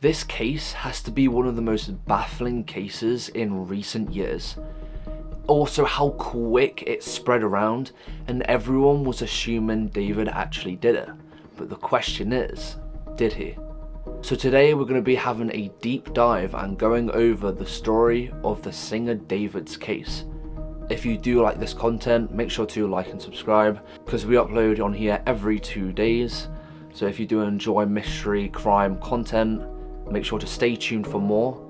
This case has to be one of the most baffling cases in recent years. Also how quick it spread around and everyone was assuming David actually did it. But the question is, did he? So today we're going to be having a deep dive and going over the story of the singer David's case. If you do like this content, make sure to like and subscribe because we upload on here every 2 days. So if you do enjoy mystery crime content, make sure to stay tuned for more.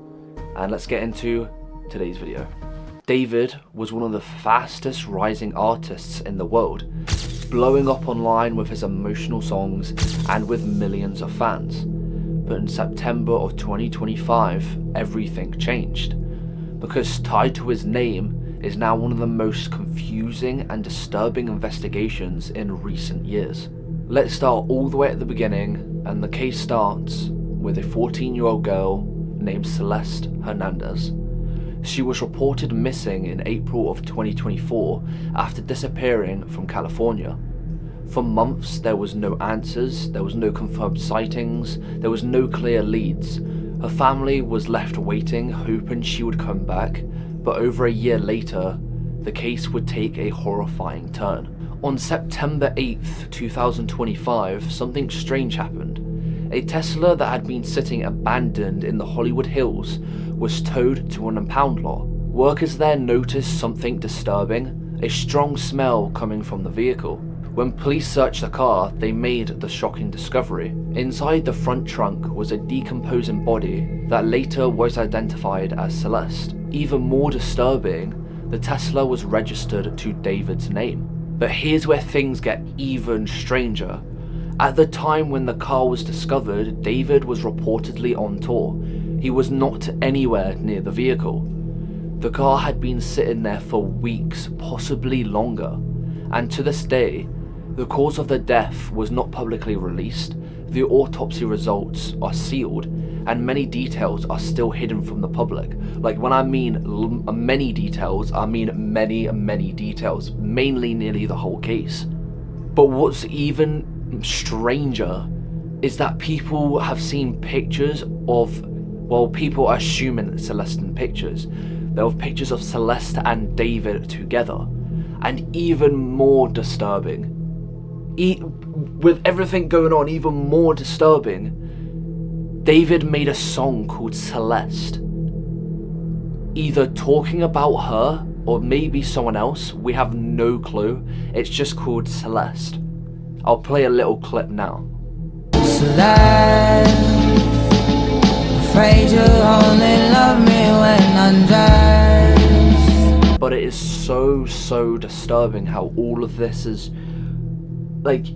And let's get into today's video. David was one of the fastest rising artists in the world, blowing up online with his emotional songs and with millions of fans. But in September of 2025, everything changed, because tied to his name is now one of the most confusing and disturbing investigations in recent years. Let's start all the way at the beginning, and the case starts with a 14-year-old girl named Celeste Hernandez. She was reported missing in April of 2024 after disappearing from California. For months there was no answers, there was no confirmed sightings, there was no clear leads. Her family was left waiting, hoping she would come back, but over a year later, the case would take a horrifying turn. On September 8th, 2025, something strange happened. A Tesla that had been sitting abandoned in the Hollywood Hills was towed to an impound lot. Workers there noticed something disturbing, a strong smell coming from the vehicle. When police searched the car, they made the shocking discovery. Inside the front trunk was a decomposing body that later was identified as Celeste. Even more disturbing, the Tesla was registered to David's name. But here's where things get even stranger. At the time when the car was discovered, David was reportedly on tour. He was not anywhere near the vehicle. The car had been sitting there for weeks, possibly longer, and to this day, the cause of the death was not publicly released. The autopsy results are sealed, and many details are still hidden from the public. Like, when I mean many details, I mean many details, mainly nearly the whole case. But what's even stranger is that people have seen pictures of, well, people are assuming Celeste pictures. There were pictures of Celeste and David together, and even more disturbing. With everything going on, even more disturbing, David made a song called Celeste, either talking about her or maybe someone else. We have no clue. It's just called Celeste. I'll play a little clip now. Celeste, afraid you only love me when undressed. But it is so disturbing how all of this is, like,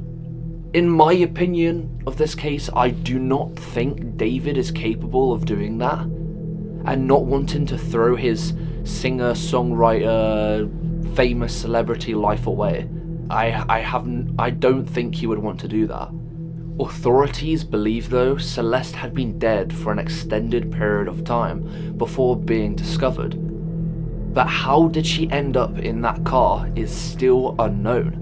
in my opinion of this case, I do not think David is capable of doing that and not wanting to throw his singer, songwriter, famous celebrity life away. I don't think he would want to do that. Authorities believe, though, Celeste had been dead for an extended period of time before being discovered. But how did she end up in that car is still unknown.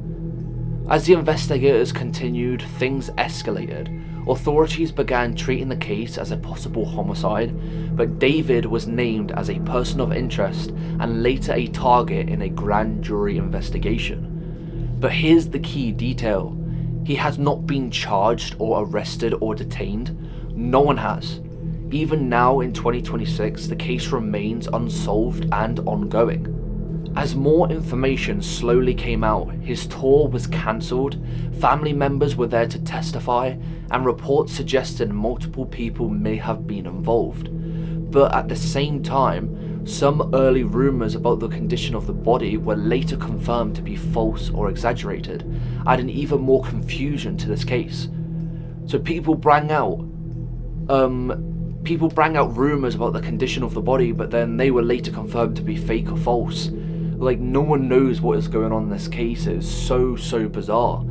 As the investigators continued, things escalated. Authorities began treating the case as a possible homicide, but David was named as a person of interest and later a target in a grand jury investigation. But here's the key detail. He has not been charged or arrested or detained. No one has. Even now in 2026, the case remains unsolved and ongoing. As more information slowly came out, his tour was cancelled, family members were there to testify, and reports suggested multiple people may have been involved. But at the same time, some early rumours about the condition of the body were later confirmed to be false or exaggerated, adding even more confusion to this case. So people bring out rumours about the condition of the body, but then they were later confirmed to be fake or false. Like, no one knows what is going on in this case. It's so bizarre.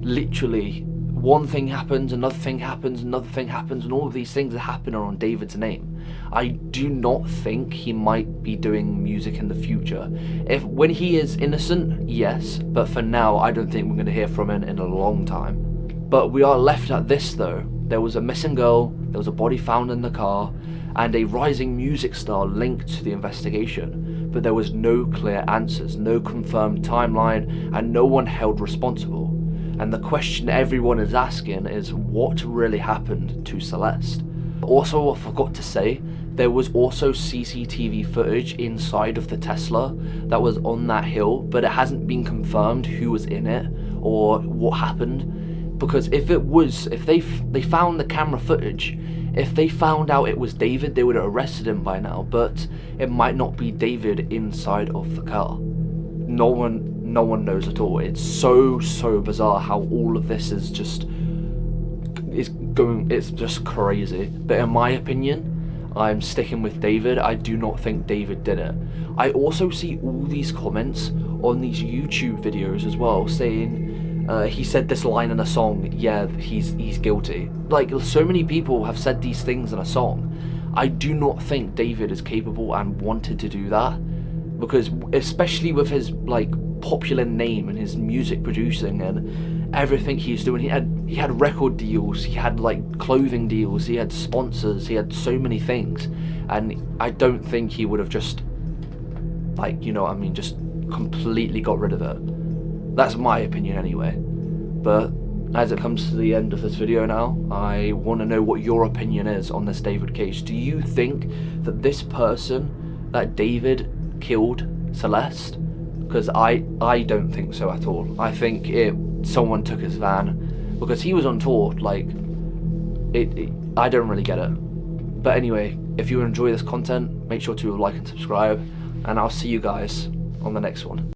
Literally, one thing happens, another thing happens, another thing happens, and all of these things are happening on David's name. I do not think he might be doing music in the future. When he is innocent, yes, but for now, I don't think we're going to hear from him in a long time. But we are left at this, though. There was a missing girl, there was a body found in the car, and a rising music star linked to the investigation, but there was no clear answers, no confirmed timeline, and no one held responsible. And the question everyone is asking is, what really happened to Celeste? Also, I forgot to say, there was also CCTV footage inside of the Tesla that was on that hill, but it hasn't been confirmed who was in it or what happened. Because if they found the camera footage, if they found out it was David, they would have arrested him by now, but it might not be David inside of the car. No one knows at all. It's so bizarre how all of this is just it's just crazy. But in my opinion, I'm sticking with David. I do not think David did it. I also see all these comments on these YouTube videos as well saying he said this line in a song, yeah, he's guilty. Like, so many people have said these things in a song. I do not think David is capable and wanted to do that, because especially with his like popular name and his music producing and everything he's doing, he had record deals, he had like clothing deals, he had sponsors, he had so many things, and I don't think he would have just, like, you know what I mean, just completely got rid of it. That's my opinion anyway. But as it comes to the end of this video now, I want to know what your opinion is on this David case. Do you think that this person, that David, killed Celeste? Because I don't think so at all. I think someone took his van, because he was on tour. Like, I don't really get it. But anyway, if you enjoy this content, make sure to like and subscribe, and I'll see you guys on the next one.